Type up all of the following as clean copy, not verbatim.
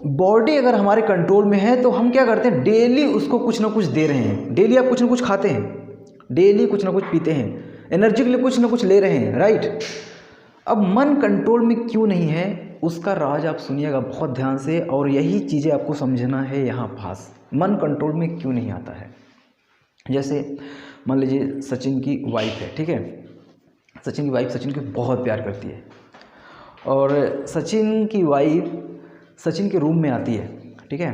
Body अगर हमारे control में है तो हम क्या करते हैं, डेली उसको कुछ ना कुछ दे रहे हैं। डेली आप कुछ ना कुछ खाते हैं, डेली कुछ ना कुछ पीते हैं, एनर्जी के लिए कुछ ना कुछ ले रहे हैं, राइट। अब मन कंट्रोल में क्यों नहीं है, उसका राज आप सुनिएगा बहुत ध्यान से, और यही चीज़ें आपको समझना है यहाँ पास। मन कंट्रोल में क्यों नहीं आता है। जैसे मान लीजिए सचिन की वाइफ है, ठीक है। सचिन की वाइफ सचिन को बहुत प्यार करती है, और सचिन की वाइफ सचिन के रूम में आती है, ठीक है।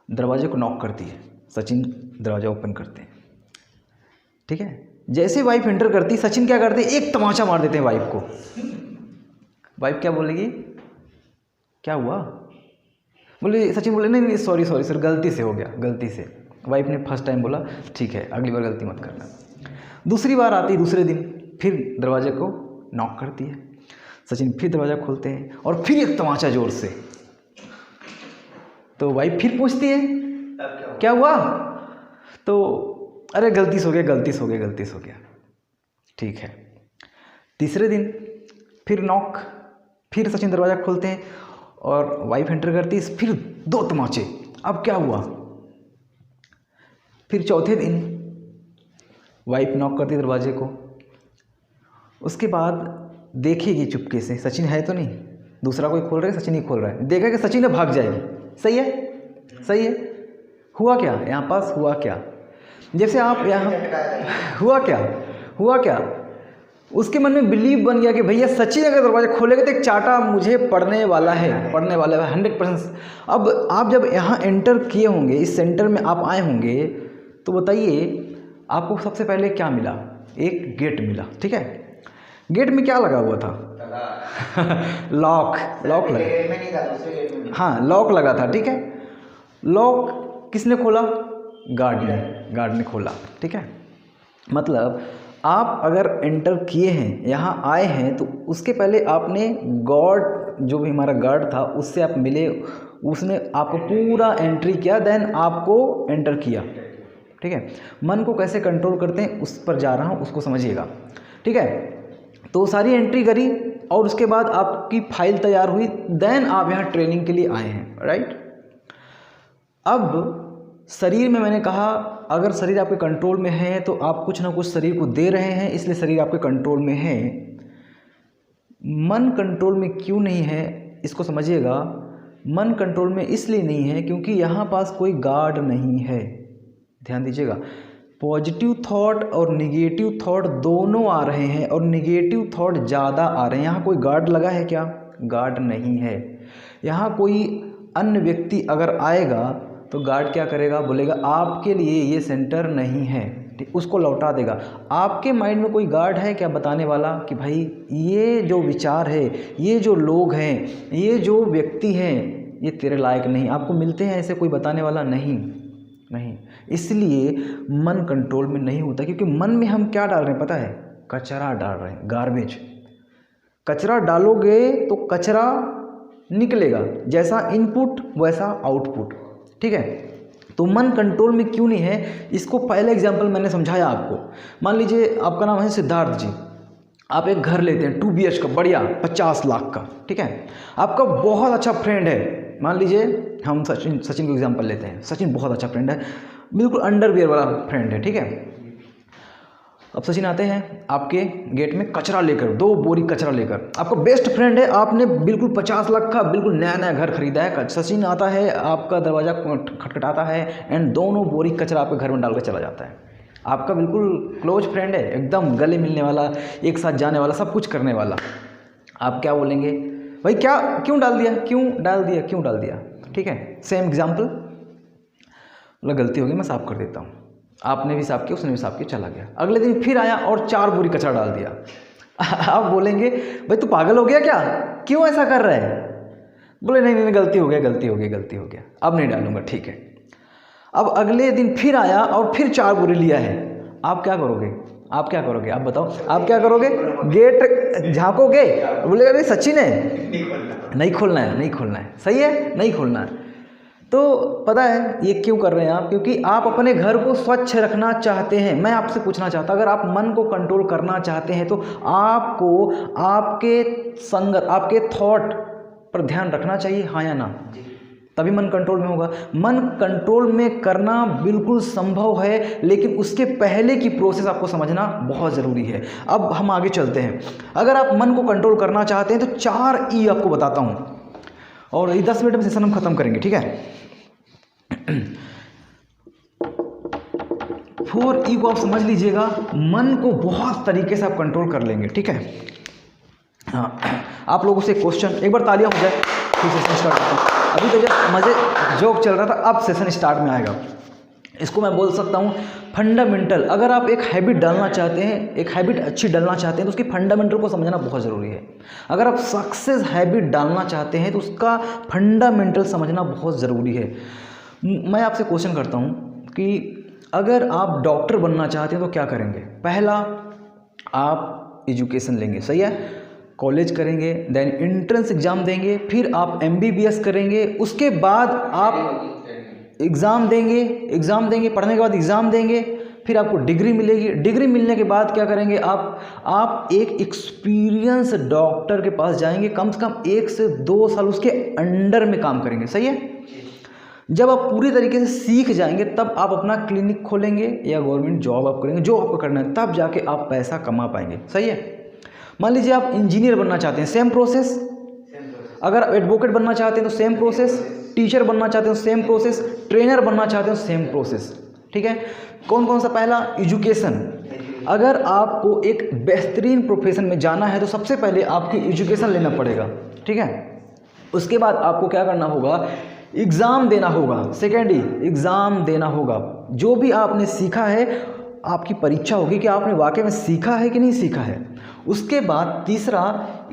दरवाजे को नॉक करती है, सचिन दरवाज़ा ओपन करते हैं, ठीक है। जैसे वाइफ एंटर करती, सचिन क्या करते हैं, एक तमाचा मार देते हैं वाइफ को। वाइफ क्या बोलेगी, क्या हुआ, बोले, सचिन बोले नहीं नहीं सॉरी सॉरी सर, गलती से हो गया, गलती से। वाइफ ने फर्स्ट टाइम बोला ठीक है अगली बार गलती मत करना। दूसरी बार आती, दूसरे दिन फिर दरवाजे को नॉक करती है, सचिन फिर दरवाज़ा खोलते हैं और फिर एक तमाचा जोर से। तो वाइफ फिर पूछती है क्या हुआ, तो अरे गलती से हो गया, गलती से हो गया, गलती से हो गया, ठीक है। तीसरे दिन फिर नॉक, फिर सचिन दरवाज़ा खोलते हैं और वाइफ एंटर करती है, फिर 2 तमाचे। अब क्या हुआ, फिर चौथे दिन वाइफ नॉक करती दरवाजे को, उसके बाद देखेगी चुपके से सचिन है तो नहीं, दूसरा कोई खोल रहा है, सचिन ही खोल रहा है, देखा कि सचिन भाग जाएगी। सही है, सही है। हुआ क्या यहाँ पास, हुआ क्या, जैसे आप यहाँ हुआ क्या, हुआ क्या, उसके मन में बिलीव बन गया कि भैया सचिन अगर दरवाजा खोलेगा तो एक चाटा मुझे पड़ने वाला है, पड़ने वाला है 100%। अब आप जब यहाँ एंटर किए होंगे, इस सेंटर में आप आए होंगे, तो बताइए आपको सबसे पहले क्या मिला, एक गेट मिला, ठीक है। गेट में क्या लगा हुआ था, लॉक, लॉक लगा, हाँ लॉक लगा था, ठीक है। लॉक किसने खोला, गार्ड ने खोला, ठीक है। मतलब आप अगर एंटर किए हैं, यहाँ आए हैं, तो उसके पहले आपने गॉड, जो भी हमारा गार्ड था उससे आप मिले, उसने आपको पूरा एंट्री किया, देन आपको एंटर किया, ठीक है। मन को कैसे कंट्रोल करते हैं उस पर जा रहा हूँ, उसको समझिएगा, ठीक है। तो सारी एंट्री करी और उसके बाद आपकी फाइल तैयार हुई, देन आप यहाँ ट्रेनिंग के लिए आए हैं, राइट। अब शरीर में मैंने कहा अगर शरीर आपके कंट्रोल में है तो आप कुछ ना कुछ शरीर को दे रहे हैं, इसलिए शरीर आपके कंट्रोल में है। मन कंट्रोल में क्यों नहीं है इसको समझिएगा। मन कंट्रोल में इसलिए नहीं है क्योंकि यहाँ पास कोई गार्ड नहीं है। ध्यान दीजिएगा, पॉजिटिव थॉट और निगेटिव थॉट दोनों आ रहे हैं और निगेटिव थॉट ज़्यादा आ रहे हैं। यहाँ कोई गार्ड लगा है क्या, गार्ड नहीं है। यहाँ कोई अन्य व्यक्ति अगर आएगा तो गार्ड क्या करेगा, बोलेगा आपके लिए ये सेंटर नहीं है, ठीक, उसको लौटा देगा। आपके माइंड में कोई गार्ड है क्या बताने वाला कि भाई ये जो विचार है, ये जो लोग हैं, ये जो व्यक्ति हैं, ये तेरे लायक नहीं, आपको मिलते हैं ऐसे, कोई बताने वाला नहीं। इसलिए मन कंट्रोल में नहीं होता क्योंकि मन में हम क्या डाल रहे हैं पता है, कचरा डाल रहे हैं, गार्बेज। कचरा डालोगे तो कचरा निकलेगा, जैसा इनपुट वैसा आउटपुट, ठीक है। तो मन कंट्रोल में क्यों नहीं है, इसको पहले एग्जाम्पल मैंने समझाया आपको। मान लीजिए आपका नाम है सिद्धार्थ जी, आप एक घर लेते हैं 2 BHK का बढ़िया 50 लाख का, ठीक है। आपका बहुत अच्छा फ्रेंड है, मान लीजिए हम सचिन को एग्जाम्पल लेते हैं। सचिन बहुत अच्छा फ्रेंड है, बिल्कुल अंडरवियर वाला फ्रेंड है, ठीक है। अब सचिन आते हैं आपके गेट में कचरा लेकर, 2 बोरी कचरा लेकर। आपका बेस्ट फ्रेंड है, आपने बिल्कुल 50 लाख का बिल्कुल नया नया घर खरीदा है। सचिन आता है, आपका दरवाज़ा खटखटाता है एंड दोनों बोरी कचरा आपके घर में डालकर चला जाता है। आपका बिल्कुल क्लोज फ्रेंड है, एकदम गले मिलने वाला, एक साथ जाने वाला, सब कुछ करने वाला। आप क्या बोलेंगे, भाई क्या, क्यों डाल दिया, क्यों डाल दिया, क्यों डाल दिया, ठीक है। सेम एग्जाम्पल, मतलब गलती होगी मैं साफ़ कर देता हूँ, आपने भी साफ़ किया, उसने भी साफ़ किया, चला गया। अगले दिन फिर आया और 4 बोरी कचरा डाल दिया। आप बोलेंगे भाई तू पागल हो गया क्या, क्यों ऐसा कर रहा है। बोले नहीं नहीं गलती हो गया, गलती हो गया, गलती हो गया, अब नहीं डालूंगा, ठीक है। अब अगले दिन फिर आया और फिर 4 बोरी लिया है। आप क्या करोगे, आप क्या करोगे, आप बताओ, आप क्या करोगे, गेट झाँकोगे, बोलेगा अरे सचिन है, नहीं खोलना है, नहीं खोलना है, सही है, नहीं खोलना है। तो पता है ये क्यों कर रहे हैं आप, क्योंकि आप अपने घर को स्वच्छ रखना चाहते हैं। मैं आपसे पूछना चाहता हूं, अगर आप मन को कंट्रोल करना चाहते हैं तो आपको आपके संगत, आपके थॉट पर ध्यान रखना चाहिए, हाँ या ना। तभी मन कंट्रोल में होगा। मन कंट्रोल में करना बिल्कुल संभव है, लेकिन उसके पहले की प्रोसेस आपको समझना बहुत ज़रूरी है। अब हम आगे चलते हैं। अगर आप मन को कंट्रोल करना चाहते हैं तो 4 ई आपको बताता हूँ, और ये 10 मिनट में सेशन हम खत्म करेंगे, ठीक है। 4 ई को आप समझ लीजिएगा, मन को बहुत तरीके से आप कंट्रोल कर लेंगे, ठीक है। हाँ, आप लोगों से क्वेश्चन, एक बार तालियां हो जाए फिर सेशन स्टार्ट करते हैं। अभी तो जब मज़े जोक चल रहा था, अब सेशन स्टार्ट में आएगा। इसको मैं बोल सकता हूँ फंडामेंटल। अगर आप एक हैबिट डालना चाहते हैं, एक हैबिट अच्छी डालना चाहते हैं, तो उसकी फंडामेंटल को समझना बहुत ज़रूरी है। अगर आप सक्सेस हैबिट डालना चाहते हैं तो उसका फंडामेंटल समझना बहुत ज़रूरी है। मैं आपसे क्वेश्चन करता हूँ कि अगर आप डॉक्टर बनना चाहते हैं तो क्या करेंगे? पहला, आप एजुकेशन लेंगे, सही है, कॉलेज करेंगे, देन एंट्रेंस एग्ज़ाम देंगे, फिर आप MBBS करेंगे, उसके बाद आप एग्ज़ाम देंगे, पढ़ने के बाद एग्ज़ाम देंगे, फिर आपको डिग्री मिलेगी। डिग्री मिलने के बाद क्या करेंगे? आप एक एक्सपीरियंस डॉक्टर के पास जाएंगे, कम से कम 1 से 2 साल उसके अंडर में काम करेंगे, सही है। जब आप पूरी तरीके से सीख जाएंगे तब आप अपना क्लिनिक खोलेंगे या गवर्नमेंट जॉब आप करेंगे, जो आपको करना है, तब जाके आप पैसा कमा पाएंगे, सही है। मान लीजिए आप इंजीनियर बनना चाहते हैं, सेम प्रोसेस। अगर आप एडवोकेट बनना चाहते हैं तो सेम प्रोसेस, टीचर बनना चाहते हैं सेम प्रोसेस, ट्रेनर बनना चाहते हैं सेम प्रोसेस, ठीक है। कौन कौन सा? पहला, एजुकेशन। अगर आपको एक बेहतरीन प्रोफेशन में जाना है तो सबसे पहले आपको एजुकेशन लेना पड़ेगा, ठीक है। उसके बाद आपको क्या करना होगा? एग्ज़ाम देना होगा। सेकेंडली, एग्ज़ाम देना होगा। जो भी आपने सीखा है, आपकी परीक्षा होगी कि आपने वाकई में सीखा है कि नहीं सीखा है। उसके बाद तीसरा,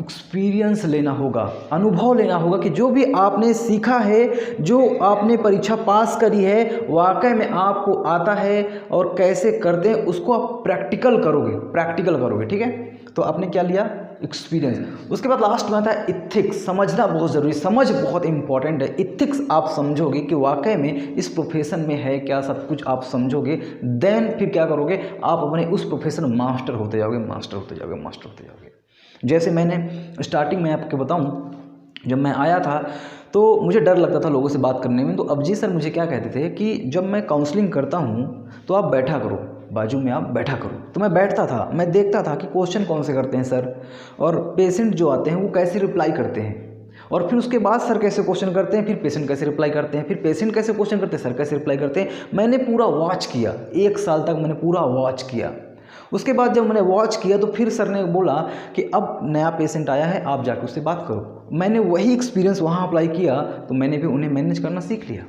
एक्सपीरियंस लेना होगा, अनुभव लेना होगा कि जो भी आपने सीखा है, जो आपने परीक्षा पास करी है, वाकई में आपको आता है और कैसे करते हैं उसको आप प्रैक्टिकल करोगे, ठीक है। तो आपने क्या लिया? एक्सपीरियंस। उसके बाद लास्ट में आता है इथिक्स। समझना बहुत ज़रूरी, समझ बहुत इंपॉर्टेंट है। इथिक्स आप समझोगे कि वाकई में इस प्रोफेशन में है क्या, सब कुछ आप समझोगे, देन फिर क्या करोगे? आप अपने उस प्रोफेशन में मास्टर होते जाओगे। जैसे मैंने स्टार्टिंग में आपको बताऊं, जब मैं आया था तो मुझे डर लगता था लोगों से बात करने में। तो अभिजीत सर मुझे क्या कहते थे कि जब मैं काउंसलिंग करता हूं तो आप बैठा करो, बाजू में आप बैठा करो। तो मैं बैठता था, मैं देखता था कि क्वेश्चन कौन से करते हैं सर, और पेशेंट जो आते हैं वो कैसे रिप्लाई करते हैं, और फिर उसके बाद सर कैसे क्वेश्चन करते हैं, फिर पेशेंट कैसे रिप्लाई करते हैं, फिर पेशेंट कैसे क्वेश्चन करते हैं, सर कैसे रिप्लाई करते हैं। मैंने पूरा वॉच किया, 1 साल तक मैंने पूरा वॉच किया। उसके बाद जब मैंने वॉच किया तो फिर सर ने बोला कि अब नया पेशेंट आया है, आप जाकर उससे बात करो। मैंने वही एक्सपीरियंस वहाँ अप्लाई किया, तो मैंने भी उन्हें मैनेज करना सीख लिया।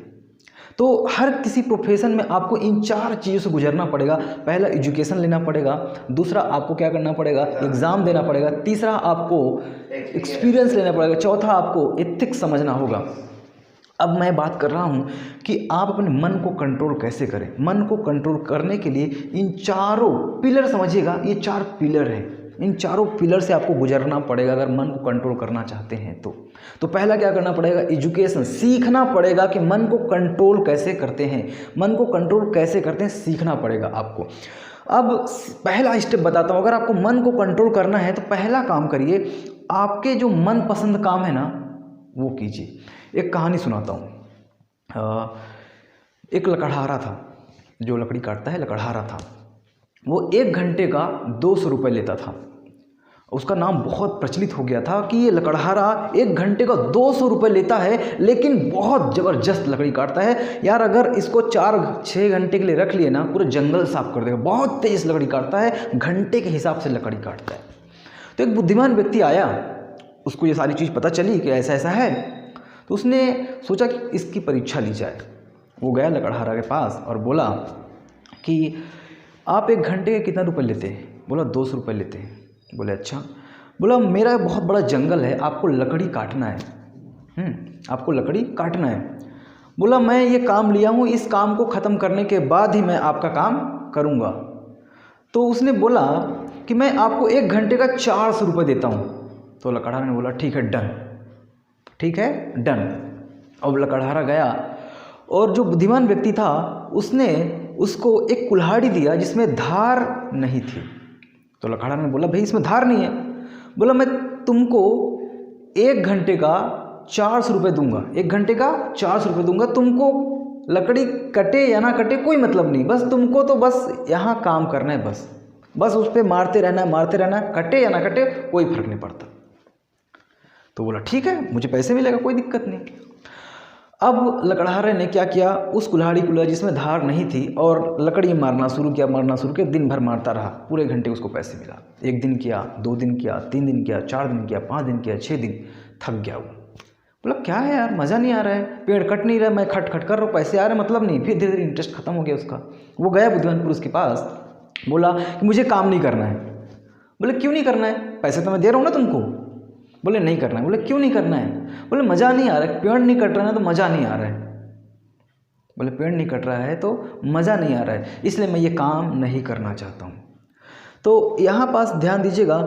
तो हर किसी प्रोफेशन में आपको इन 4 चीज़ों से गुजरना पड़ेगा। पहला, एजुकेशन लेना पड़ेगा। दूसरा, आपको क्या करना पड़ेगा? एग्ज़ाम देना पड़ेगा। तीसरा, आपको एक्सपीरियंस लेना पड़ेगा। चौथा, आपको एथिक्स समझना होगा। अब मैं बात कर रहा हूँ कि आप अपने मन को कंट्रोल कैसे करें। मन को कंट्रोल करने के लिए इन 4 पिलर समझिएगा, ये 4 पिलर हैं। इन 4 पिलर से आपको गुजरना पड़ेगा अगर मन को कंट्रोल करना चाहते हैं तो पहला क्या करना पड़ेगा? एजुकेशन। सीखना पड़ेगा कि मन को कंट्रोल कैसे करते हैं, मन को कंट्रोल कैसे करते हैं, सीखना पड़ेगा आपको। अब पहला स्टेप बताता हूँ। अगर आपको मन को कंट्रोल करना है तो पहला काम करिए, आपके जो मनपसंद काम है ना वो कीजिए। एक कहानी सुनाता हूँ। एक लकड़हारा था, जो लकड़ी काटता है, लकड़हारा था। वो 1 घंटे का 200 रुपये लेता था। उसका नाम बहुत प्रचलित हो गया था कि ये लकड़हारा 1 घंटे का 200 रुपये लेता है, लेकिन बहुत ज़बरदस्त लकड़ी काटता है यार। अगर इसको 4-6 घंटे के लिए रख लिए ना, पूरे जंगल साफ कर देगा। बहुत तेज़ लकड़ी काटता है, घंटे के हिसाब से लकड़ी काटता है। तो एक बुद्धिमान व्यक्ति आया, उसको ये सारी चीज़ पता चली कि ऐसा ऐसा है, तो उसने सोचा कि इसकी परीक्षा ली जाए। वो गया लकड़हारा के पास और बोला कि आप 1 घंटे के कितना रुपये लेते हैं? बोला 200 रुपये लेते हैं। बोले अच्छा। बोला मेरा बहुत बड़ा जंगल है, आपको लकड़ी काटना है, आपको लकड़ी काटना है। बोला मैं ये काम लिया हूँ, इस काम को ख़त्म करने के बाद ही मैं आपका काम करूँगा। तो उसने बोला कि मैं आपको 1 घंटे का 400 रुपये देता हूँ। तो लकड़हारा ने बोला ठीक है डन, ठीक है डन। अब लकड़हारा गया और जो बुद्धिमान व्यक्ति था उसने उसको एक कुल्हाड़ी दिया जिसमें धार नहीं थी। तो लकड़हारा ने बोला भाई इसमें धार नहीं है। बोला मैं तुमको 1 घंटे का 400 रुपये दूंगा, 1 घंटे का 400 रुपये दूंगा, तुमको लकड़ी कटे या ना कटे कोई मतलब नहीं, बस तुमको तो बस यहाँ काम करना है, बस उस पर मारते रहना है, कटे या ना कटे कोई फर्क नहीं पड़ता। तो बोला ठीक है, मुझे पैसे मिलेगा, कोई दिक्कत नहीं। अब लकड़हारे ने क्या किया, उस कुल्हाड़ी को लिया जिसमें धार नहीं थी और लकड़ी मारना शुरू किया, दिन भर मारता रहा, पूरे घंटे उसको पैसे मिला। 1 दिन किया, 2 दिन किया, 3 दिन किया, 4 दिन किया, 5 दिन किया, 6 दिन, थक गया वो। बोला क्या है यार, मज़ा नहीं आ रहा है, पेड़ कट नहीं रहा, मैं खट खट कर रहा हूँ, पैसे आ रहे मतलब नहीं। फिर धीरे धीरे इंटरेस्ट खत्म हो गया उसका। वो गया बुद्धिमान पुरुष के पास, बोला कि मुझे काम नहीं करना है। बोले क्यों नहीं करना है, पैसे तो मैं दे रहा हूँ ना तुमको। बोले नहीं करना है। बोले क्यों नहीं करना है। बोले मज़ा नहीं आ रहा है, पेड़ नहीं कट रहा है तो मज़ा नहीं आ रहा है। बोले पेड़ नहीं कट रहा है तो मज़ा नहीं आ रहा है, इसलिए मैं ये काम नहीं करना चाहता हूँ। तो यहाँ पास ध्यान दीजिएगा,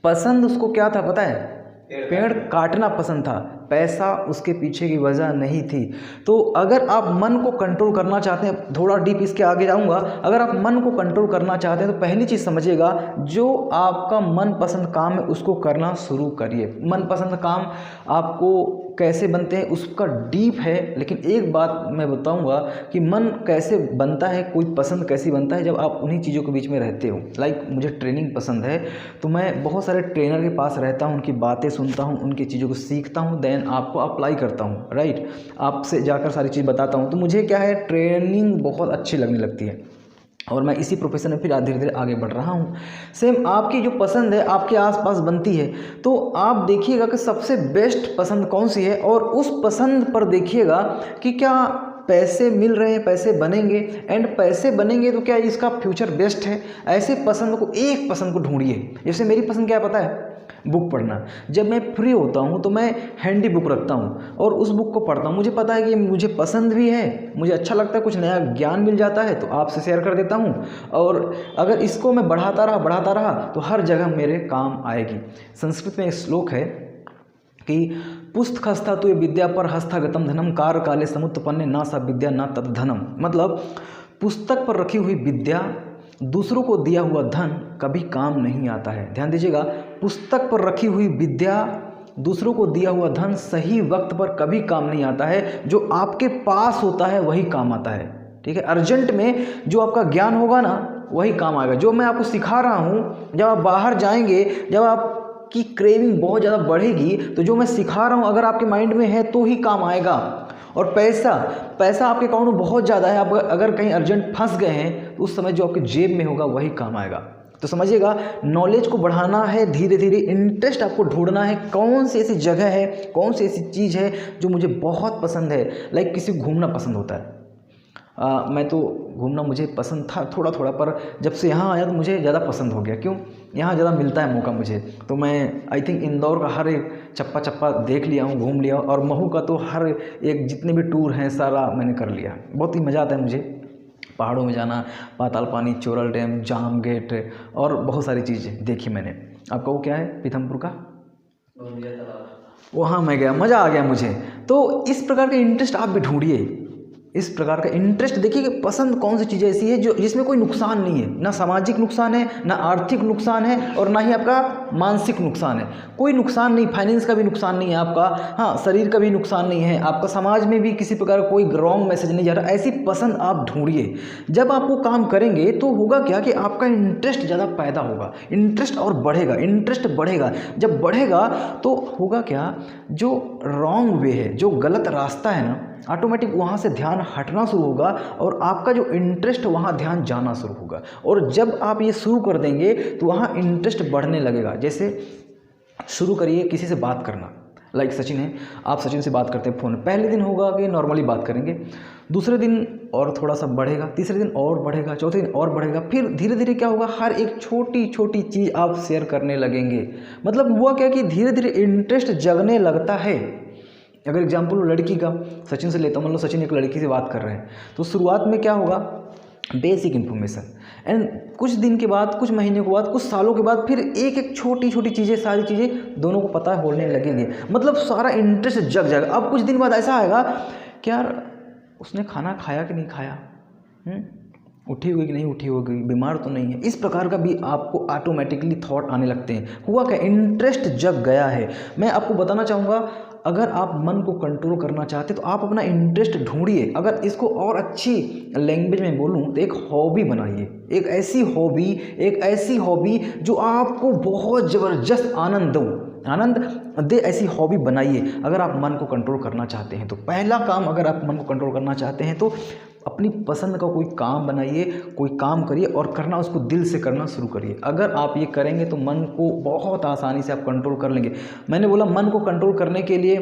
पसंद उसको क्या था पता है, पेड़ काटना पसंद था, पैसा उसके पीछे की वजह नहीं थी। तो अगर आप मन को कंट्रोल करना चाहते हैं, थोड़ा डीप इसके आगे जाऊंगा, अगर आप मन को कंट्रोल करना चाहते हैं तो पहली चीज़ समझिएगा, जो आपका मनपसंद काम है उसको करना शुरू करिए। मनपसंद काम आपको कैसे बनते हैं उसका डीप है, लेकिन एक बात मैं बताऊंगा कि मन कैसे बनता है, कोई पसंद कैसी बनता है, जब आप उन्हीं चीज़ों के बीच में रहते हो। लाइक मुझे ट्रेनिंग पसंद है तो मैं बहुत सारे ट्रेनर के पास रहता हूँ, उनकी बातें सुनता हूँ, उनकी चीज़ों को सीखता हूँ, देन आपको अप्लाई करता हूँ, राइट, आपसे जाकर सारी चीज़ बताता हूँ। तो मुझे क्या है, ट्रेनिंग बहुत अच्छी लगने लगती है और मैं इसी प्रोफेशन में फिर धीरे धीरे आगे बढ़ रहा हूँ। सेम आपकी जो पसंद है आपके आसपास बनती है, तो आप देखिएगा कि सबसे बेस्ट पसंद कौन सी है और उस पसंद पर देखिएगा कि क्या पैसे मिल रहे हैं, पैसे बनेंगे, एंड पैसे बनेंगे तो क्या इसका फ्यूचर बेस्ट है। ऐसे पसंद को, एक पसंद को ढूंढिए। जैसे मेरी पसंद क्या है पता है, बुक पढ़ना। जब मैं फ्री होता हूँ तो मैं हैंडी बुक रखता हूँ और उस बुक को पढ़ता हूँ। मुझे पता है कि मुझे पसंद भी है, मुझे अच्छा लगता है, कुछ नया ज्ञान मिल जाता है तो आपसे शेयर कर देता हूँ। और अगर इसको मैं बढ़ाता रहा तो हर जगह मेरे काम आएगी। संस्कृत में एक श्लोक है कि पुस्तकस्था तो विद्या पर हस्तगतम धनम कार काले समुत्पन्ने ना सा विद्या ना तद धनम। मतलब पुस्तक पर रखी हुई विद्या, दूसरों को दिया हुआ धन कभी काम नहीं आता है। ध्यान दीजिएगा, पुस्तक पर रखी हुई विद्या, दूसरों को दिया हुआ धन सही वक्त पर कभी काम नहीं आता है। जो आपके पास होता है वही काम आता है, ठीक है। अर्जेंट में जो आपका ज्ञान होगा ना वही काम आएगा। जो मैं आपको सिखा रहा हूँ, जब आप बाहर जाएंगे, जब आपकी क्रेविंग बहुत ज़्यादा बढ़ेगी तो जो मैं सिखा रहा हूँ अगर आपके माइंड में है तो ही काम आएगा। और पैसा आपके अकाउंट में बहुत ज़्यादा है, आप अगर कहीं अर्जेंट फंस गए हैं तो उस समय जो आपके जेब में होगा वही काम आएगा। तो समझिएगा, नॉलेज को बढ़ाना है धीरे धीरे, इंटरेस्ट आपको ढूंढना है, कौन सी ऐसी जगह है, कौन सी ऐसी चीज़ है जो मुझे बहुत पसंद है। लाइक किसी को घूमना पसंद होता है, मैं तो घूमना मुझे पसंद था थोड़ा थोड़ा, पर जब से यहाँ आया तो मुझे ज़्यादा पसंद हो गया। क्यों, यहाँ ज़्यादा मिलता है मौका मुझे। तो मैं आई थिंक इंदौर का हर एक चप्पा चप्पा देख लिया हूँ, घूम लिया, और महू का तो हर एक जितने भी टूर हैं सारा मैंने कर लिया। बहुत ही मज़ा आता है मुझे पहाड़ों में जाना, पाताल पानी, चोरल डैम, जाम गेट और बहुत सारी चीज़ें देखी मैंने। आपका वो क्या है, पीथमपुर का, वहाँ मैं गया, मज़ा आ गया मुझे। तो इस प्रकार का इंटरेस्ट आप भी ढूंढिए, इस प्रकार का इंटरेस्ट देखिए कि पसंद कौन सी चीज़ ऐसी है जो जिसमें कोई नुकसान नहीं है, ना सामाजिक नुकसान है, ना आर्थिक नुकसान है, और ना ही आपका मानसिक नुकसान है। कोई नुकसान नहीं, फाइनेंस का भी नुकसान नहीं है आपका, हाँ शरीर का भी नुकसान नहीं है आपका, समाज में भी किसी प्रकार का कोई रॉन्ग मैसेज नहीं जा रहा। ऐसी पसंद आप ढूंढिए। जब आप वो काम करेंगे तो होगा क्या कि आपका इंटरेस्ट ज़्यादा पैदा होगा, इंटरेस्ट और बढ़ेगा, इंटरेस्ट बढ़ेगा। जब बढ़ेगा तो होगा क्या, जो रॉन्ग वे है, जो गलत रास्ता है ना, ऑटोमेटिक वहाँ से ध्यान हटना शुरू होगा और आपका जो इंटरेस्ट वहाँ ध्यान जाना शुरू होगा। और जब आप ये शुरू कर देंगे तो वहाँ इंटरेस्ट बढ़ने लगेगा। जैसे शुरू करिए किसी से बात करना, लाइक सचिन है, आप सचिन से बात करते हैं फ़ोन, पहले दिन होगा कि नॉर्मली बात करेंगे, दूसरे दिन और थोड़ा सा बढ़ेगा, तीसरे दिन और बढ़ेगा, चौथे दिन और बढ़ेगा, फिर धीरे धीरे क्या होगा, हर एक छोटी छोटी चीज़ आप शेयर करने लगेंगे। मतलब हुआ क्या कि धीरे धीरे इंटरेस्ट जगने लगता है। अगर एग्जाम्पल लड़की का सचिन से लेता हूँ, मतलब सचिन एक लड़की से बात कर रहे हैं, तो शुरुआत में क्या होगा, बेसिक इन्फॉर्मेशन, एंड कुछ दिन के बाद, कुछ महीने के बाद, कुछ सालों के बाद फिर एक एक छोटी छोटी चीज़ें, सारी चीज़ें दोनों को पता होने लगेंगे। मतलब सारा इंटरेस्ट जग जाएगा। अब कुछ दिन बाद ऐसा आएगा कि यार उसने खाना खाया कि नहीं खाया, उठी हुई कि नहीं उठी होगी, बीमार तो नहीं है। इस प्रकार का भी आपको ऑटोमेटिकली थॉट आने लगते हैं। हुआ क्या, इंटरेस्ट जग गया है। मैं आपको बताना चाहूँगा, अगर आप मन को कंट्रोल करना चाहते तो आप अपना इंटरेस्ट ढूंढिए। अगर इसको और अच्छी लैंग्वेज में बोलूँ तो एक हॉबी बनाइए, एक ऐसी हॉबी जो आपको बहुत ज़बरदस्त आनंद दे, ऐसी हॉबी बनाइए। अगर आप मन को कंट्रोल करना चाहते हैं तो पहला काम, अगर आप मन को कंट्रोल करना चाहते हैं तो अपनी पसंद का कोई काम बनाइए, कोई काम करिए और करना उसको दिल से करना शुरू करिए। अगर आप ये करेंगे तो मन को बहुत आसानी से आप कंट्रोल कर लेंगे। मैंने बोला मन को कंट्रोल करने के लिए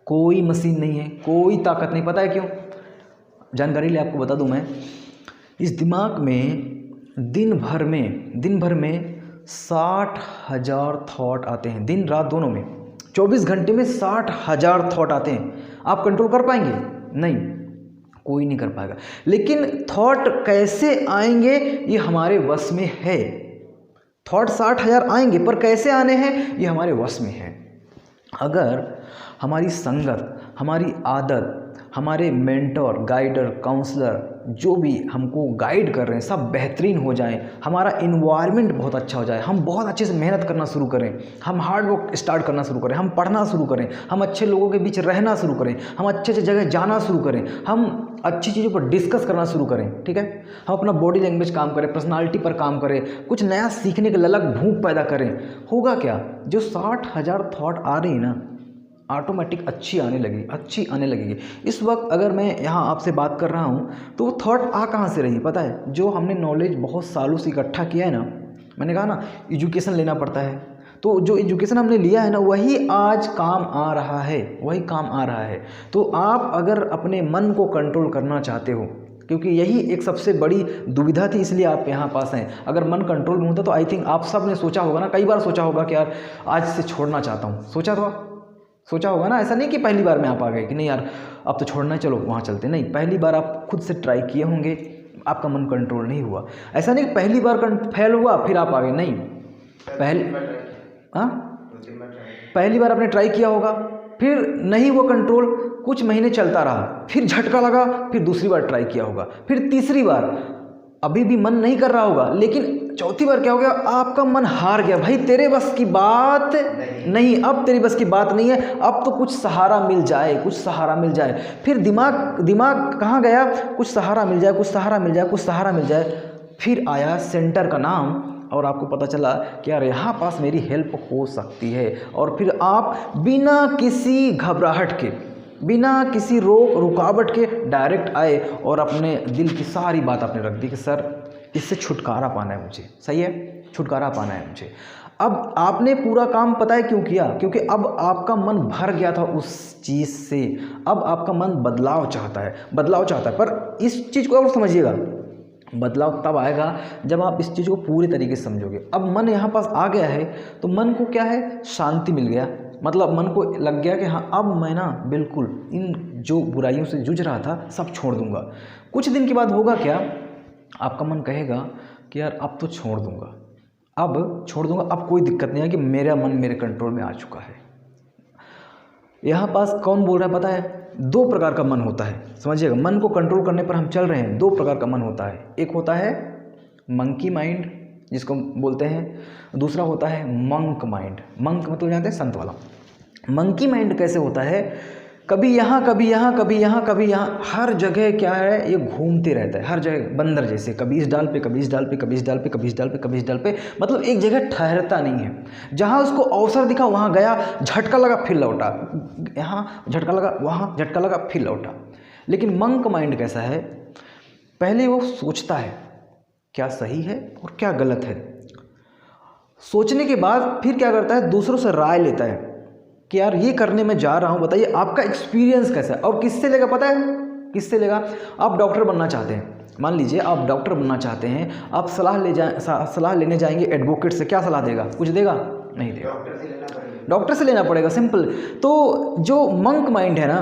कोई मशीन नहीं है, कोई ताकत नहीं। पता है क्यों? जानकारी ले आपको बता दूं मैं। इस दिमाग में दिन भर में 60,000 थॉट आते हैं, दिन रात दोनों में। 24 घंटे में 60,000 थॉट आते हैं। आप कंट्रोल कर पाएंगे? नहीं, कोई नहीं कर पाएगा। लेकिन थॉट कैसे आएंगे ये हमारे वश में है। थॉट 60,000 आएंगे पर कैसे आने हैं ये हमारे वश में है। अगर हमारी संगत, हमारी आदत, हमारे मेंटर, गाइडर, काउंसलर जो भी हमको गाइड कर रहे हैं सब बेहतरीन हो जाएं, हमारा इन्वायरमेंट बहुत अच्छा हो जाए, हम बहुत अच्छे से मेहनत करना शुरू करें, हम हार्ड वर्क स्टार्ट करना शुरू करें, हम पढ़ना शुरू करें, हम अच्छे लोगों के बीच रहना शुरू करें, हम अच्छे जगह जाना शुरू करें, हम अच्छी चीज़ों पर डिस्कस करना शुरू करें, ठीक है, हम अपना बॉडी लैंग्वेज काम करें, पर्सनालिटी पर काम करें, कुछ नया सीखने की ललक भूख पैदा करें, होगा क्या? जो 60,000 थॉट आ रही ना ऑटोमेटिक अच्छी आने लगेगी। इस वक्त अगर मैं यहाँ आपसे बात कर रहा हूँ तो वो थॉट आ कहाँ से रही पता है? जो हमने नॉलेज बहुत सालों से इकट्ठा किया है ना, मैंने कहा ना एजुकेशन लेना पड़ता है, तो जो एजुकेशन हमने लिया है ना वही आज काम आ रहा है, तो आप अगर अपने मन को कंट्रोल करना चाहते हो, क्योंकि यही एक सबसे बड़ी दुविधा थी इसलिए आप यहाँ पास हैं। अगर मन कंट्रोल में होता तो आई थिंक आप सब ने सोचा होगा ना, कई बार सोचा होगा कि यार आज से छोड़ना चाहता हूँ, सोचा होगा ना। ऐसा नहीं कि पहली बार में आप आ गए कि नहीं यार अब तो छोड़ना है, चलो वहाँ चलते, नहीं, पहली बार आप खुद से ट्राई किए होंगे, आपका मन कंट्रोल नहीं हुआ। ऐसा नहीं कि पहली बार फेल हुआ फिर आप आ गए, नहीं, पहली बार आपने ट्राई किया होगा, फिर नहीं हुआ कंट्रोल, कुछ महीने चलता रहा, फिर झटका लगा, फिर दूसरी बार ट्राई किया होगा, फिर तीसरी बार अभी भी मन नहीं कर रहा होगा, लेकिन चौथी बार क्या हो गया? आपका मन हार गया, भाई तेरे बस की बात नहीं, अब तेरी बस की बात नहीं है, अब तो कुछ सहारा मिल जाए। फिर दिमाग कहाँ गया? कुछ सहारा मिल जाए, फिर आया सेंटर का नाम और आपको पता चला कि यार यहाँ पास मेरी हेल्प हो सकती है, और फिर आप बिना किसी घबराहट के, बिना किसी रुकावट के डायरेक्ट आए और अपने दिल की सारी बात आपने रख दी कि सर इससे छुटकारा पाना है मुझे, सही है, छुटकारा पाना है मुझे। अब आपने पूरा काम पता है क्यों किया? क्योंकि अब आपका मन भर गया था उस चीज़ से, अब आपका मन बदलाव चाहता है। पर इस चीज़ को और समझिएगा, बदलाव तब आएगा जब आप इस चीज़ को पूरी तरीके से समझोगे। अब मन यहाँ पास आ गया है तो मन को क्या है? शांति मिल गया, मतलब मन को लग गया कि हाँ अब मैं ना बिल्कुल इन जो बुराइयों से जूझ रहा था सब छोड़ दूंगा। कुछ दिन के बाद होगा क्या? आपका मन कहेगा कि यार अब तो छोड़ दूंगा, अब कोई दिक्कत नहीं है कि मेरा मन मेरे कंट्रोल में आ चुका है। यहाँ पास कौन बोल रहा है पता है? 2 प्रकार का मन होता है, समझिएगा। मन को कंट्रोल करने पर हम चल रहे हैं, 2 प्रकार का मन होता है। एक होता है मंकी माइंड जिसको बोलते हैं, दूसरा होता है मंक माइंड। मंक मतलब जानते हैं? संत वाला। मंकी माइंड कैसे होता है? कभी यहाँ, हर जगह क्या है? ये घूमते रहता है, हर जगह बंदर जैसे, कभी इस डाल पे, कभी इस डाल पे, कभी इस डाल पे, कभी इस डाल पे, कभी इस डाल पे, मतलब एक जगह ठहरता नहीं है। जहाँ उसको अवसर दिखा वहाँ गया, झटका लगा फिर लौटा, यहाँ झटका लगा, वहाँ झटका लगा फिर लौटा। लेकिन मंक माइंड कैसा है? पहले वो सोचता है क्या सही है और क्या गलत है, सोचने के बाद फिर क्या करता है? दूसरों से राय लेता है कि यार ये करने में जा रहा हूँ, बताइए आपका एक्सपीरियंस कैसा है। और किससे लेगा पता है? किससे लेगा? आप डॉक्टर बनना चाहते हैं, मान लीजिए आप डॉक्टर बनना चाहते हैं, आप सलाह लेने जाएंगे एडवोकेट से, क्या सलाह देगा? कुछ देगा? नहीं देगा, डॉक्टर से लेना पड़ेगा, सिंपल। तो जो मंक माइंड है ना,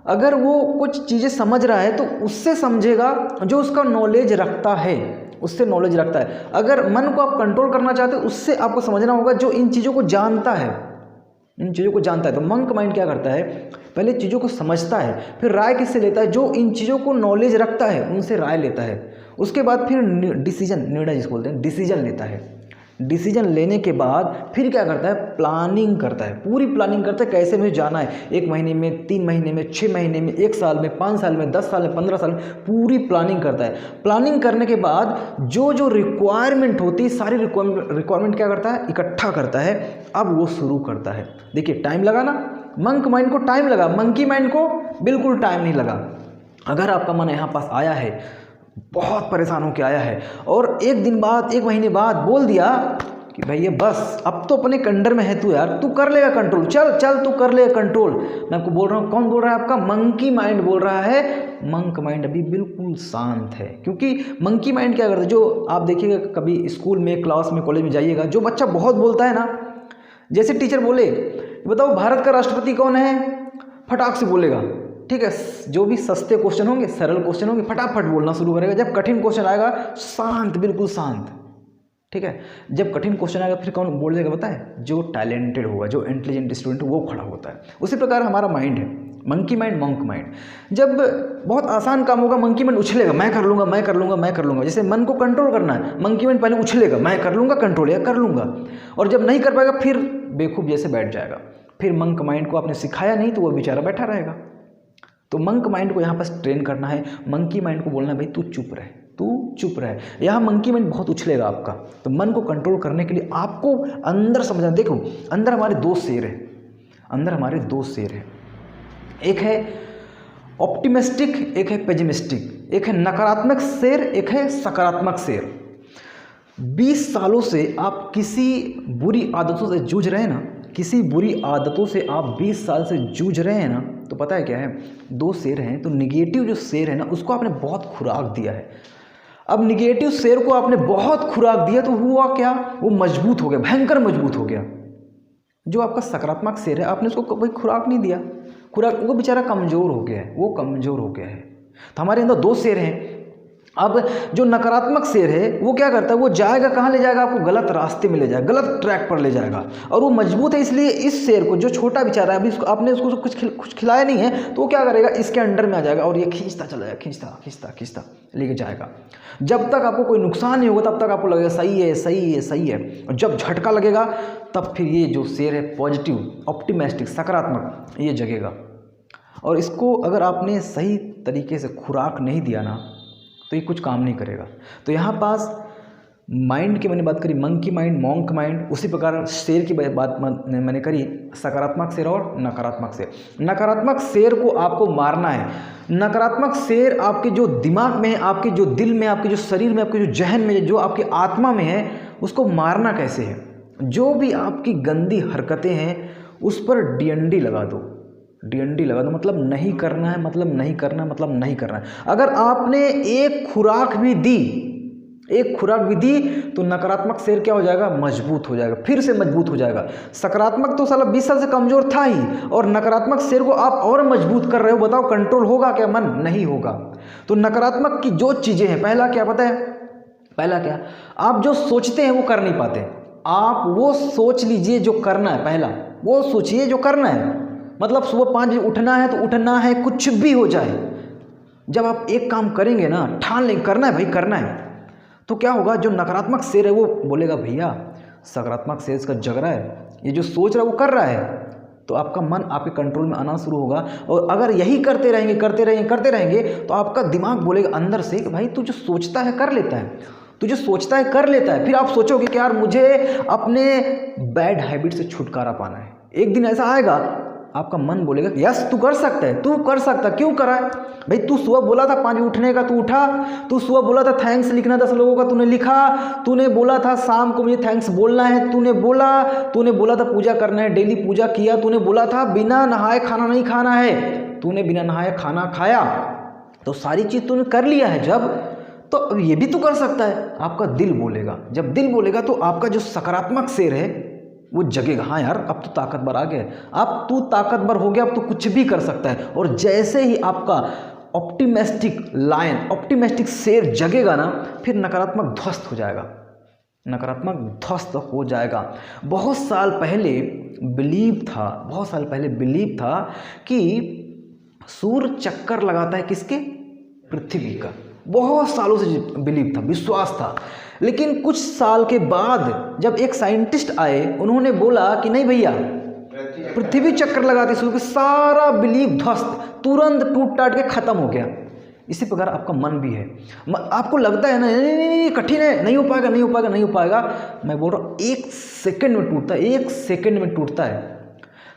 अगर वो कुछ चीज़ें समझ रहा है तो उससे समझेगा जो उसका नॉलेज रखता है, उससे नॉलेज रखता है। अगर मन को आप कंट्रोल करना चाहते हो उससे आपको समझना होगा जो इन चीज़ों को जानता है, तो मंक माइंड क्या करता है? पहले चीज़ों को समझता है, फिर राय किससे लेता है? जो इन चीज़ों को नॉलेज रखता है उनसे राय लेता है। उसके बाद फिर निर्णय जिसको बोलते हैं डिसीजन लेता है। डिसीजन लेने के बाद फिर क्या करता है, प्लानिंग करता है, पूरी प्लानिंग करता है कैसे मुझे जाना है, 1 महीने में, 3 महीने में, 6 महीने में, 1 साल में, 5 साल में, 10 साल में, 15 साल में, पूरी प्लानिंग करता है। प्लानिंग करने के बाद जो जो रिक्वायरमेंट होती है सारी रिक्वायरमेंट क्या करता है, इकट्ठा करता है। अब वो शुरू करता है। देखिए टाइम लगा ना, मंक माइंड को टाइम लगा, मंकी माइंड को बिल्कुल टाइम नहीं लगा। अगर आपका मन यहाँ पास आया है, बहुत परेशान होकर आया है, और 1 दिन बाद, 1 महीने बाद बोल दिया कि भैया बस अब तो अपने कंडर में है तू यार, तू कर लेगा कंट्रोल, चल चल तू कर लेगा कंट्रोल। मैं आपको बोल रहा हूँ, कौन बोल रहा है, आपका मंकी माइंड बोल रहा है। मंक माइंड अभी बिल्कुल शांत है, क्योंकि मंकी माइंड क्या करता है, जो आप देखिएगा कभी स्कूल में, क्लास में, कॉलेज में जाइएगा, जो बच्चा बहुत बोलता है ना, जैसे टीचर बोले बताओ भारत का राष्ट्रपति कौन है, फटाक से बोलेगा, ठीक है। जो भी सस्ते क्वेश्चन होंगे, सरल क्वेश्चन होंगे, फटाफट बोलना शुरू करेगा। जब कठिन क्वेश्चन आएगा, शांत, बिल्कुल शांत, ठीक है। जब कठिन क्वेश्चन आएगा फिर कौन बोलेगा पता है, जो टैलेंटेड होगा, जो इंटेलिजेंट स्टूडेंट वो खड़ा होता है। उसी प्रकार हमारा माइंड है, मंकी माइंड, मंक माइंड। जब बहुत आसान काम होगा, मंकी माइंड उछलेगा, मैं कर लूँगा, मैं कर लूँगा, मैं कर लूँगा। जैसे मन को कंट्रोल करना है, मंकी माइंड पहले उछलेगा, मैं कर लूँगा कंट्रोल, या कर लूँगा, और जब नहीं कर पाएगा फिर बेवकूफ़ जैसे बैठ जाएगा। फिर मंक माइंड को आपने सिखाया नहीं तो वो बेचारा बैठा रहेगा। तो मंक माइंड को यहाँ पर ट्रेन करना है, मंकी माइंड को बोलना है भाई तू चुप रहे, तू चुप रहे। यहाँ मंकी माइंड बहुत उछलेगा आपका, तो मन को कंट्रोल करने के लिए आपको अंदर समझना। देखो अंदर हमारे 2 शेर हैं, अंदर हमारे 2 शेर हैं, एक है ऑप्टिमिस्टिक, एक है पेसिमिस्टिक, एक है नकारात्मक शेर, एक है सकारात्मक शेर। 20 सालों से आप किसी बुरी आदतों से जूझ रहे हैं ना, किसी बुरी आदतों से आप 20 साल से जूझ रहे हैं ना, तो पता है क्या है, 2 शेर हैं। तो निगेटिव जो शेर है ना, उसको आपने बहुत खुराक दिया है। अब निगेटिव शेर को आपने बहुत खुराक दिया तो हुआ क्या, वो मजबूत हो गया, भयंकर मजबूत हो गया। जो आपका सकारात्मक शेर है, आपने उसको कोई खुराक नहीं दिया, खुराक, वो बेचारा कमज़ोर हो गया है, वो कमज़ोर हो गया है। तो हमारे अंदर 2 शेर हैं। अब जो नकारात्मक शेर है वो क्या करता है, वो जाएगा कहाँ ले जाएगा, आपको गलत रास्ते में ले जाएगा, गलत ट्रैक पर ले जाएगा। और वो मजबूत है, इसलिए इस शेर को, जो छोटा बेचारा है, अभी आपने उसको कुछ खिलाया नहीं है, तो वो क्या करेगा, इसके अंडर में आ जाएगा और ये खींचता चला जाएगा, खींचता खींचता खींचता लेके जाएगा। जब तक आपको कोई नुकसान नहीं होगा तब तक आपको लगेगा सही है, सही है, सही है। और जब झटका लगेगा तब फिर ये जो शेर है पॉजिटिव, ऑप्टिमिस्टिक, सकारात्मक, ये जगेगा। और इसको अगर आपने सही तरीके से खुराक नहीं दिया ना, तो ये कुछ काम नहीं करेगा। तो यहाँ पास माइंड की मैंने बात करी, मंकी माइंड, मॉन्क माइंड, उसी प्रकार शेर की बात मैंने करी, सकारात्मक शेर और नकारात्मक शेर। नकारात्मक शेर को आपको मारना है। नकारात्मक शेर आपके जो दिमाग में है, आपके जो दिल में, आपके जो शरीर में, आपके जो जहन में, जो आपकी आत्मा में है, उसको मारना कैसे है। जो भी आपकी गंदी हरकतें हैं उस पर डीएनडी लगा दो, डीएनडी लगा दो, मतलब नहीं करना है, मतलब नहीं करना है, मतलब नहीं करना है। अगर आपने एक खुराक भी दी, एक खुराक भी दी, तो नकारात्मक शेर क्या हो जाएगा, मजबूत हो जाएगा, फिर से मजबूत हो जाएगा। सकारात्मक तो साला 20 साल से कमजोर था ही, और नकारात्मक शेर को आप और मजबूत कर रहे हो। बताओ कंट्रोल होगा क्या, मन नहीं होगा। तो नकारात्मक की जो चीजें हैं, पहला क्या पता है, पहला क्या, आप जो सोचते हैं वो कर नहीं पाते। आप वो सोच लीजिए जो करना है, पहला वो सोचिए जो करना है। मतलब सुबह 5 बजे उठना है तो उठना है, कुछ भी हो जाए। जब आप एक काम करेंगे ना, ठान लेंगे करना है भाई, करना है, तो क्या होगा, जो नकारात्मक शेर है वो बोलेगा भैया सकारात्मक शेर इसका जग रहा है, ये जो सोच रहा है वो कर रहा है। तो आपका मन आपके कंट्रोल में आना शुरू होगा। और अगर यही करते रहेंगे, करते रहेंगे, करते रहेंगे, तो आपका दिमाग बोलेगा अंदर से कि भाई तू जो सोचता है कर लेता है, तू जो सोचता है कर लेता है। फिर आप सोचोगे कि यार मुझे अपने बैड हैबिट से छुटकारा पाना है। एक दिन ऐसा आएगा, आपका मन बोलेगा यस तू कर सकता है, तू कर सकता, क्यों करा है भाई, तू सुबह बोला था 5 बजे उठने का, तू उठा। तू सुबह बोला था थैंक्स लिखना 10 लोगों का, तूने लिखा। तूने बोला था शाम को मुझे थैंक्स बोलना है, तूने बोला। तूने बोला था पूजा करना है, डेली पूजा किया। तूने बोला था बिना नहाए खाना नहीं खाना है, तूने बिना नहाए खाना खाया। तो सारी चीज़ तूने कर लिया है जब, तो अब ये भी तू कर सकता है। आपका दिल बोलेगा, जब दिल बोलेगा तो आपका जो सकारात्मक शेर है वो जगेगा। हाँ यार अब तो ताकतवर आ गया, अब तू ताकतवर हो गया, अब तो कुछ भी कर सकता है। और जैसे ही आपका ऑप्टिमिस्टिक लायन, ऑप्टिमिस्टिक शेर जगेगा ना, फिर नकारात्मक ध्वस्त हो जाएगा, नकारात्मक ध्वस्त हो जाएगा। बहुत साल पहले बिलीव था, बहुत साल पहले बिलीव था कि सूर्य चक्कर लगाता है किसके, पृथ्वी का। बहुत सालों से बिलीव था, विश्वास था। लेकिन कुछ साल के बाद जब एक साइंटिस्ट आए, उन्होंने बोला कि नहीं भैया, पृथ्वी चक्कर लगाती शुरू की, सारा बिलीव ध्वस्त, तुरंत टूट टाट के खत्म हो गया। इसी प्रकार आपका मन भी है। आपको लगता है ना नहीं कठिन है, नहीं हो पाएगा, नहीं हो पाएगा, नहीं हो पाएगा, मैं बोल रहा हूँ 1 सेकंड में टूटता है, 1 सेकंड में टूटता है।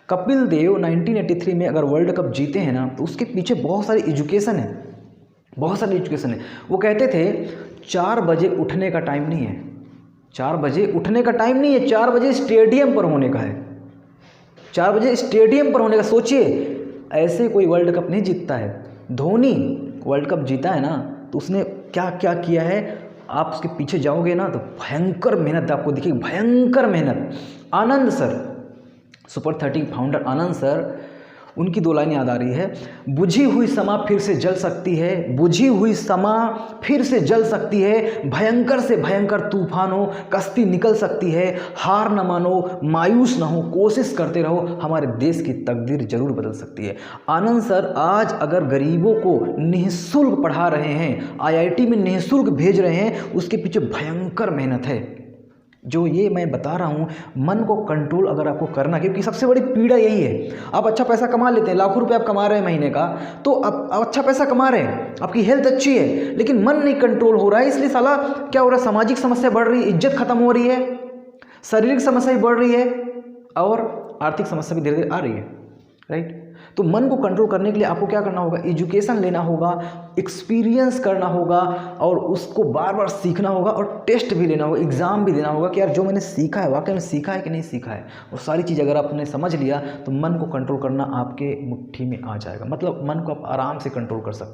कपिल देव 1983 में अगर वर्ल्ड कप जीते हैं ना, तो उसके पीछे बहुत सारी एजुकेशन है, बहुत सारी एजुकेशन है। वो कहते थे 4 बजे उठने का टाइम नहीं है, 4 बजे उठने का टाइम नहीं है, 4 बजे स्टेडियम पर होने का है, 4 बजे स्टेडियम पर होने का। सोचिए, ऐसे कोई वर्ल्ड कप नहीं जीतता है। धोनी वर्ल्ड कप जीता है ना, तो उसने क्या क्या किया है, आप उसके पीछे जाओगे ना तो भयंकर मेहनत आपको दिखेगी, भयंकर मेहनत। आनंद सर, सुपर 30 फाउंडर आनंद सर, उनकी 2 लाइन याद आ रही है, बुझी हुई समा फिर से जल सकती है, बुझी हुई समा फिर से जल सकती है, भयंकर से भयंकर तूफान हो, कश्ती निकल सकती है, हार न मानो, मायूस ना हो, कोशिश करते रहो, हमारे देश की तकदीर जरूर बदल सकती है। आनंद सर आज अगर गरीबों को निःशुल्क पढ़ा रहे हैं, IIT में निःशुल्क भेज रहे हैं, उसके पीछे भयंकर मेहनत है। जो ये मैं बता रहा हूँ, मन को कंट्रोल अगर आपको करना, क्योंकि सबसे बड़ी पीड़ा यही है। आप अच्छा पैसा कमा लेते हैं, लाखों रुपए आप कमा रहे हैं महीने का, तो आप अच्छा पैसा कमा रहे हैं, आपकी हेल्थ अच्छी है, लेकिन मन नहीं कंट्रोल हो रहा है। इसलिए साला क्या हो रहा है, सामाजिक समस्या बढ़ रही है, इज्जत खत्म हो रही है, शारीरिक समस्या भी बढ़ रही है, और आर्थिक समस्या भी धीरे धीरे आ रही है, राइट। तो मन को कंट्रोल करने के लिए आपको क्या करना होगा, एजुकेशन लेना होगा, एक्सपीरियंस करना होगा, और उसको बार बार सीखना होगा, और टेस्ट भी लेना होगा, एग्ज़ाम भी देना होगा कि यार जो मैंने सीखा है वाकई में सीखा है कि नहीं सीखा है। और सारी चीज़ अगर आपने समझ लिया तो मन को कंट्रोल करना आपके मुट्ठी में आ जाएगा, मतलब मन को आप आराम से कंट्रोल कर सकते हैं।